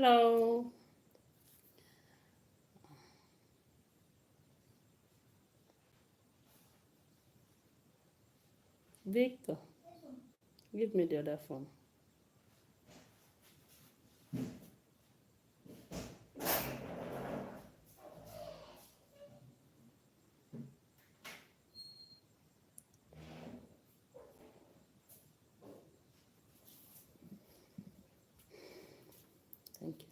Hello, Victor. Give me the other phone. Thank you.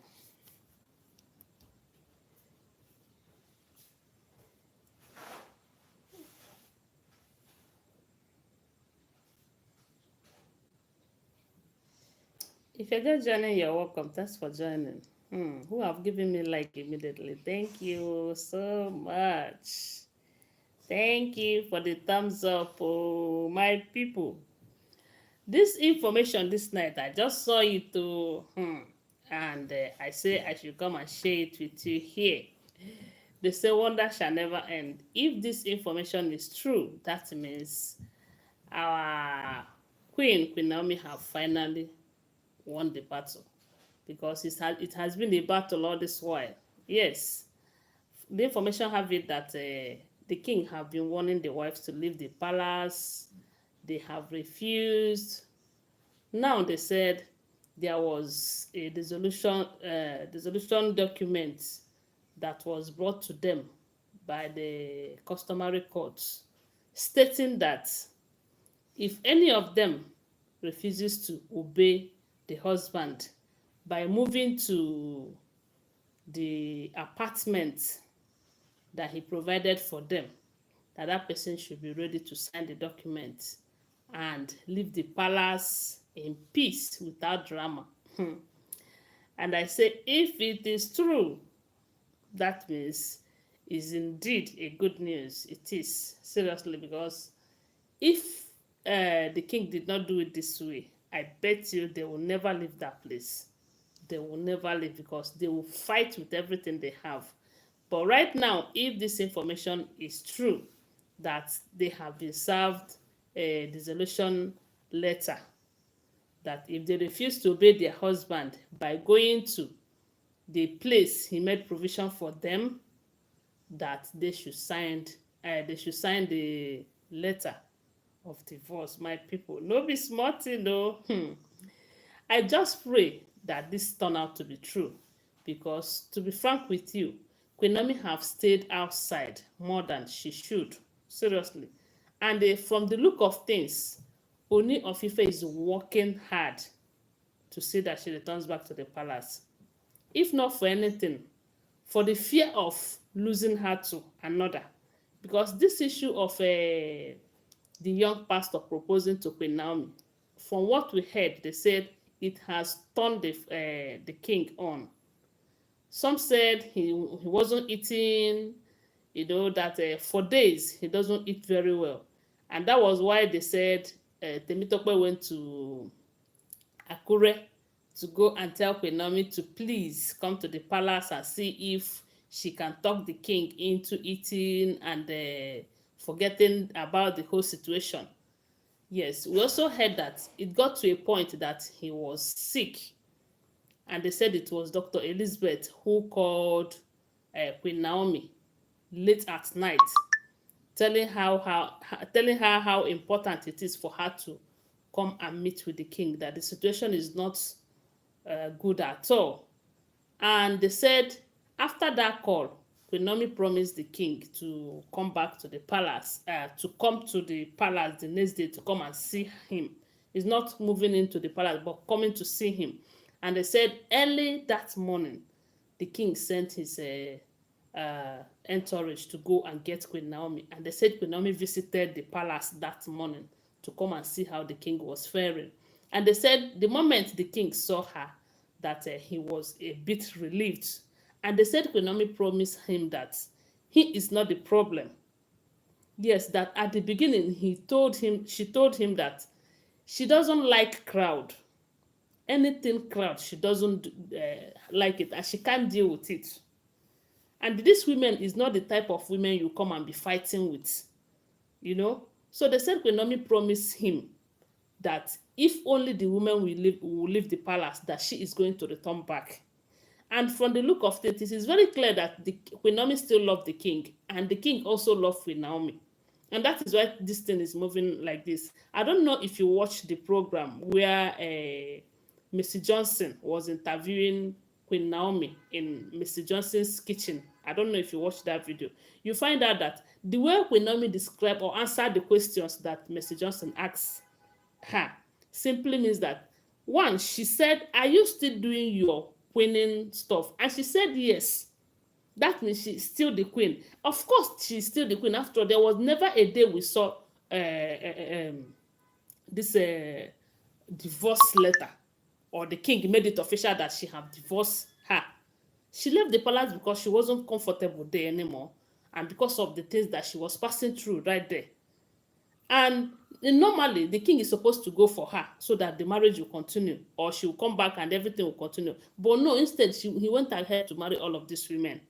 If you're just joining, you're welcome. Thanks for joining. Who have given me like immediately? Thank you so much. Thank you for the thumbs up, oh, my people. This information this night, I just saw it too, and I say I should come and share it with you here. They say wonder shall never end. If this information is true, that means our Queen Naomi have finally won the battle, because it has been a battle all this while. Yes, the information have it that the king have been warning the wives to leave the palace. They have refused. Now they said there was a dissolution document that was brought to them by the customary courts, stating that if any of them refuses to obey the husband by moving to the apartment that he provided for them, that person should be ready to sign the document and leave the palace in peace without drama. And I say, if it is true, that means is indeed a good news. It is, seriously, because if the king did not do it this way, I bet you they will never leave that place. They will never leave, because they will fight with everything they have. But right now, if this information is true, that they have been served a dissolution letter, that if they refuse to obey their husband by going to the place he made provision for them, that they should sign the letter of divorce. My people, no be smart, no. I just pray that this turn out to be true, because to be frank with you, Queen Naomi have stayed outside more than she should, seriously. And from the look of things, Ooni of Ife is working hard to see that she returns back to the palace. If not for anything, for the fear of losing her to another. Because this issue of the young pastor proposing to Queen Naomi, from what we heard, they said it has turned the king on. Some said he wasn't eating, that for days he doesn't eat very well. And that was why they said Temitope went to Akure to go and tell Queen Naomi to please come to the palace and see if she can talk the king into eating and forgetting about the whole situation. Yes, we also heard that it got to a point that he was sick, and they said it was Dr. Elizabeth who called Queen Naomi late at night, telling her how important it is for her to come and meet with the king, that the situation is not good at all. And they said after that call, Queen Naomi promised the king to come back to the palace, to come to the palace the next day to come and see him. He's not moving into the palace, but coming to see him. And they said early that morning, the king sent his entourage to go and get Queen Naomi. And they said Queen Naomi visited the palace that morning to come and see how the king was faring. And they said the moment the king saw her, that he was a bit relieved. And they said Queen Naomi promised him that he is not the problem. Yes, that at the beginning she told him that she doesn't like crowd. Anything crowd, she doesn't like it, and she can't deal with it. And this woman is not the type of women you come and be fighting with, So they said Queen Naomi promised him that if only the woman will leave the palace, that she is going to return back. And from the look of things, it is very clear that the Queen Naomi still loved the king, and the king also loved Queen Naomi. And that is why this thing is moving like this. I don't know if you watched the program where Mr. Johnson was interviewing Queen Naomi in Mr. Johnson's kitchen. I don't know if you watched that video. You find out that the way Queen Naomi described or answered the questions that Mr. Johnson asked her simply means that, one, she said, "Are you still doing your queening stuff?" And she said yes. That means she's still the queen. Of course, she's still the queen. After all, there was never a day we saw this divorce letter, or the king made it official that she had divorced her. She left the palace because she wasn't comfortable there anymore, and because of the things that she was passing through right there. And normally, the king is supposed to go for her so that the marriage will continue, or she will come back and everything will continue. But no, instead, he went ahead to marry all of these women.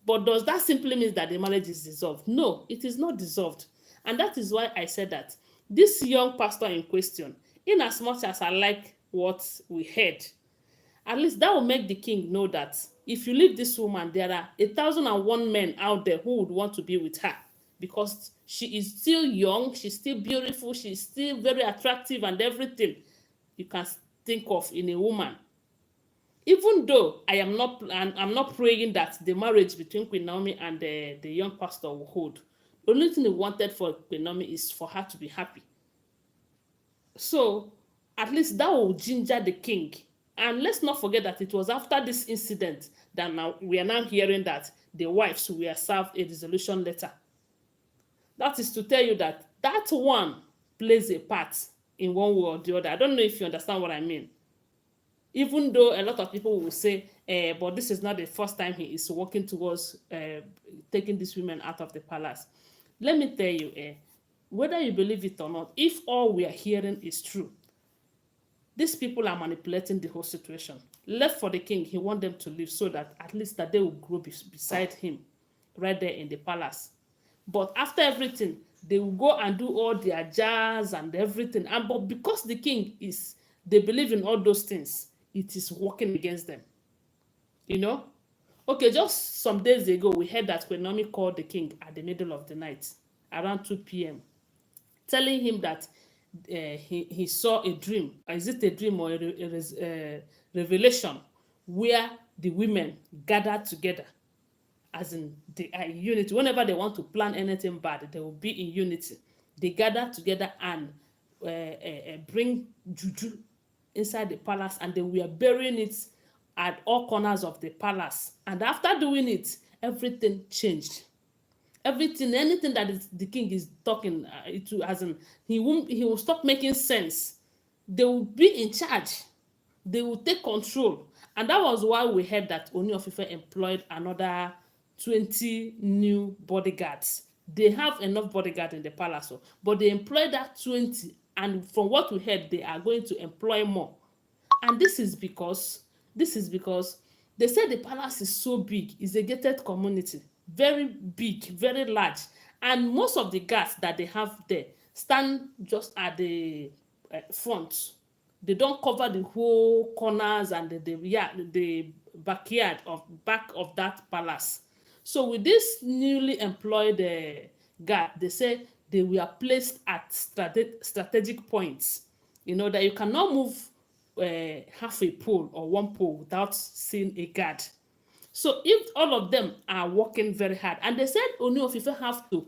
But does that simply mean that the marriage is dissolved? No, it is not dissolved. And that is why I said that this young pastor in question, in as much as I like what we heard, at least that will make the king know that if you leave this woman, there are 1,001 men out there who would want to be with her, because she is still young, she's still beautiful, she's still very attractive, and everything you can think of in a woman. Even though I'm not praying that the marriage between Queen Naomi and the young pastor will hold. The only thing he wanted for Queen Naomi is for her to be happy. So at least that will ginger the king. And let's not forget that it was after this incident that now we are now hearing that the wives were served a dissolution letter. That is to tell you that that one plays a part in one way or the other. I don't know if you understand what I mean. Even though a lot of people will say, but this is not the first time he is working towards taking these women out of the palace. Let me tell you, whether you believe it or not, if all we are hearing is true, these people are manipulating the whole situation. Left for the king, he wants them to leave so that at least that they will grow beside him right there in the palace. But after everything, they will go and do all their jazz and everything. And but because the king is, they believe in all those things, it is working against them. You know? Okay, just some days ago, we heard that when Naomi called the king at the middle of the night, around 2 p.m., telling him that he saw a dream. Is it a dream or a revelation where the women gathered together, as in they are in unity. Whenever they want to plan anything bad, they will be in unity. They gather together and bring juju inside the palace, and they were burying it at all corners of the palace. And after doing it, everything changed. Everything, anything that the king is talking to, as in he will stop making sense. They will be in charge. They will take control. And that was why we heard that Ooni of Ife employed another 20 new bodyguards. They have enough bodyguards in the palace, but they employed that 20, and from what we heard, they are going to employ more. And this is because they said the palace is so big, it's a gated community, very big, very large, and most of the guards that they have there stand just at the front. They don't cover the whole corners and the backyard of back of that palace. So with this newly employed guard, they say they were placed at strategic points. You know that you cannot move half a pole or one pole without seeing a guard. So if all of them are working very hard, and they said Ooni of Ife have to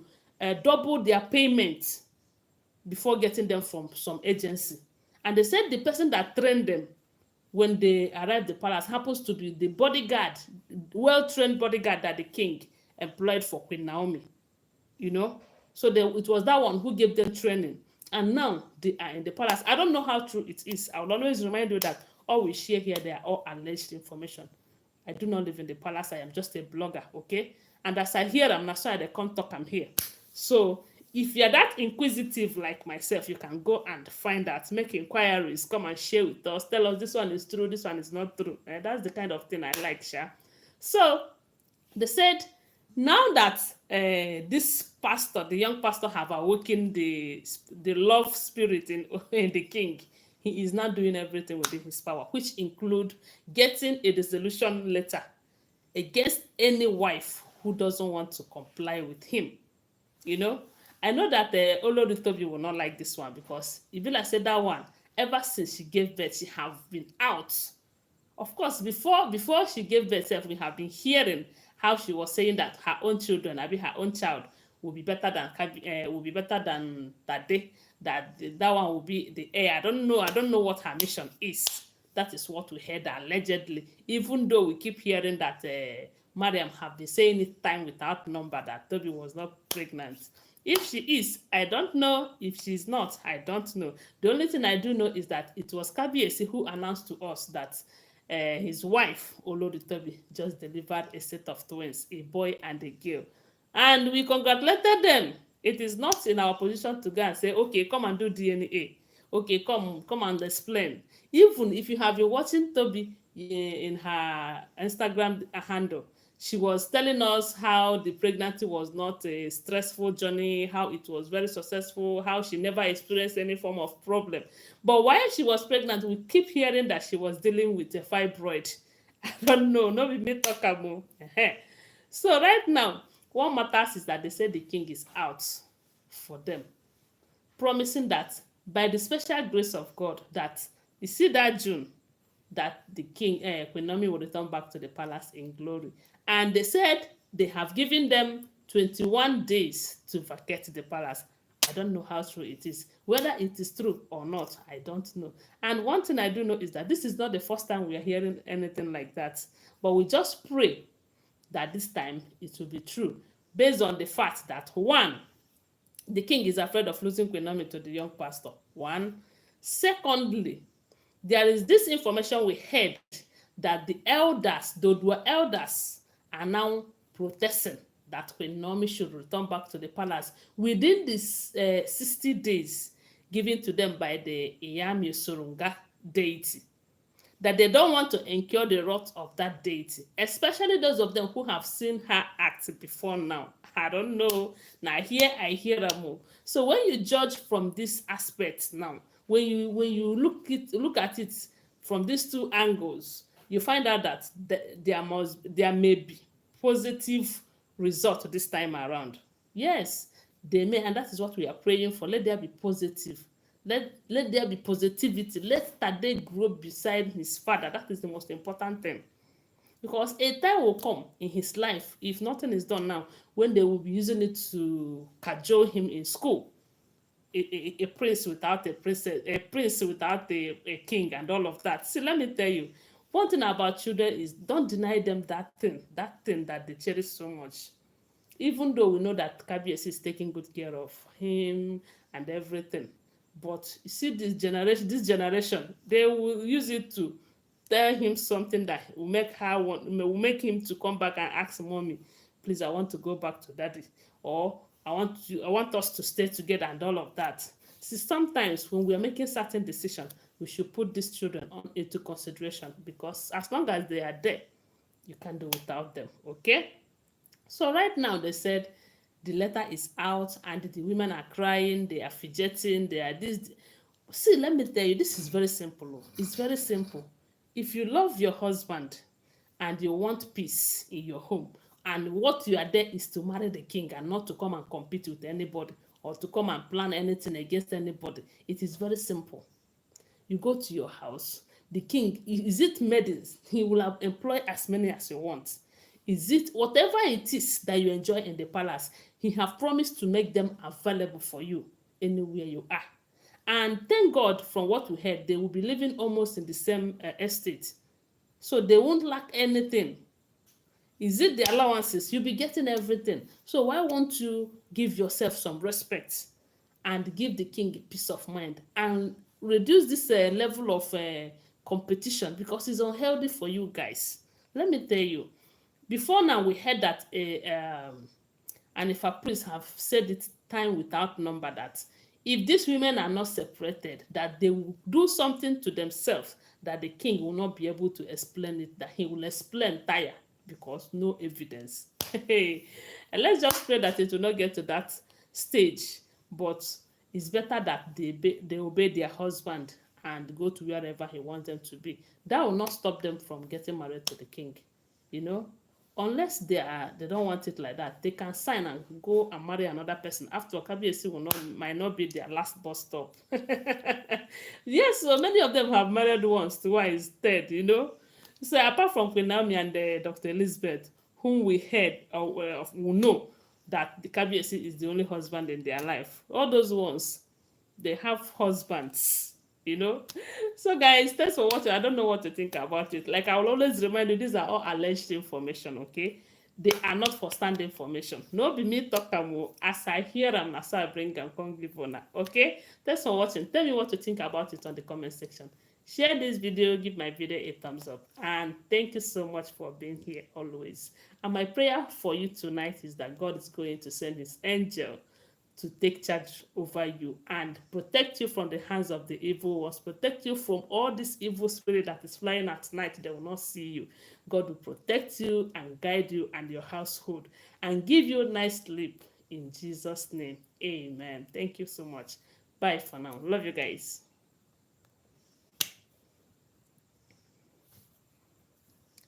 double their payment before getting them from some agency. And they said the person that trained them when they arrived at the palace happens to be the bodyguard, well-trained bodyguard that the king employed for Queen Naomi. You know? So it was that one who gave them training. And now they are in the palace. I don't know how true it is. I will always remind you that all we share here, they are all alleged information. I do not live in the palace. I am just a blogger, okay? And as I hear, I'm not sure I come talk, I'm here. So if you're that inquisitive like myself, you can go and find out, make inquiries, come and share with us, tell us this one is true, this one is not true. That's the kind of thing I like, Sha. So they said, now that this pastor, the young pastor, have awakened the love spirit in the king, he is not doing everything within his power, which include getting a dissolution letter against any wife who doesn't want to comply with him. You know, I know that Oloritobi will not like this one because if I said that one, ever since she gave birth, she have been out. Of course, before she gave birth, we have been hearing how she was saying that her own children, I mean her own child, will be better than will be better than that day. That one will be the heir. I don't know what her mission is. That is what we heard allegedly. Even though we keep hearing that Mariam have been saying it time without number that Toby was not pregnant. If she is, I don't know. If she's not, I don't know. The only thing I do know is that it was Kabiesi who announced to us that his wife, Oloritobi, just delivered a set of twins, a boy and a girl. And we congratulated them. It is not in our position to go and say, okay, come and do DNA. Okay, come and explain. Even if you have been watching Toby in her Instagram handle, she was telling us how the pregnancy was not a stressful journey, how it was very successful, how she never experienced any form of problem. But while she was pregnant, we keep hearing that she was dealing with a fibroid. I don't know, no be me talk about. So right now, what matters is that they say the king is out for them, promising that by the special grace of God, that you see that June, that the king, Queen Naomi, will return back to the palace in glory. And they said they have given them 21 days to vacate the palace. I don't know how true it is. Whether it is true or not, I don't know. And one thing I do know is that this is not the first time we are hearing anything like that. But we just pray that this time it will be true, based on the fact that, one, the king is afraid of losing Queen Naomi to the young pastor. One. Secondly, there is this information we heard that the elders, the Odua elders, are now protesting that Queen Naomi should return back to the palace within this 60 days given to them by the Iyami Surunga deity. That they don't want to incur the wrath of that deity, especially those of them who have seen her act before now. I don't know. Now here I hear them more. So when you judge from this aspect now, when you look at it from these two angles, you find out that there may be positive result this time around. Yes, they may, and that is what we are praying for. Let there be positive. Let there be positivity. Let Tade grow beside his father. That is the most important thing. Because a time will come in his life, if nothing is done now, when they will be using it to cajole him in school. A prince without a princess, a prince without a king, and all of that. See, let me tell you, one thing about children is don't deny them that thing that they cherish so much. Even though we know that KBS is taking good care of him and everything. But you see, this generation, they will use it to tell him something that will make him to come back and ask mommy, please, I want to go back to daddy, or I want us to stay together and all of that. See, sometimes when we are making certain decisions, we should put these children into consideration, because as long as they are there, you can't do without them. Okay? So right now they said the letter is out and the women are crying, they are fidgeting, they are this. See, let me tell you, this is very simple. It's very simple. If you love your husband and you want peace in your home, and what you are there is to marry the king and not to come and compete with anybody or to come and plan anything against anybody, it is very simple. You go to your house, the king, is it maidens? He will have employed as many as you want. Is it whatever it is that you enjoy in the palace, he have promised to make them available for you anywhere you are. And thank God, from what we heard, they will be living almost in the same estate. So they won't lack anything. Is it the allowances? You'll be getting everything. So why won't you give yourself some respect and give the king a peace of mind and reduce this level of competition, because it's unhealthy for you guys. Let me tell you, before now we heard that and if our priests have said it time without number, that if these women are not separated, that they will do something to themselves that the king will not be able to explain it, that he will explain tire because no evidence. And let's just pray that it will not get to that stage. But it's better that they obey their husband and go to wherever he wants them to be. That will not stop them from getting married to the king, you know. Unless they don't want it like that, they can sign and go and marry another person. After Kabiyesi might not be their last bus stop. Yes, so many of them have married once, twice, third, you know. So apart from Queen Naomi and Dr. Elizabeth, whom we heard or we know that the Kabiyesi is the only husband in their life. All those ones, they have husbands, you know. So guys, thanks for watching. I don't know what to think about it. Like I will always remind you, these are all alleged information, okay? They are not for stand information. No be me talk am as I hear am, as I bring am come give una, okay? Thanks for watching. Tell me what you think about it on the comment section. Share this video, give my video a thumbs up, and thank you so much for being here always. And my prayer for you tonight is that God is going to send his angel to take charge over you and protect you from the hands of the evil ones, protect you from all this evil spirit that is flying at night. They will not see you. God will protect you and guide you and your household and give you a nice sleep in Jesus' name. Amen. Thank you so much. Bye for now. Love you guys.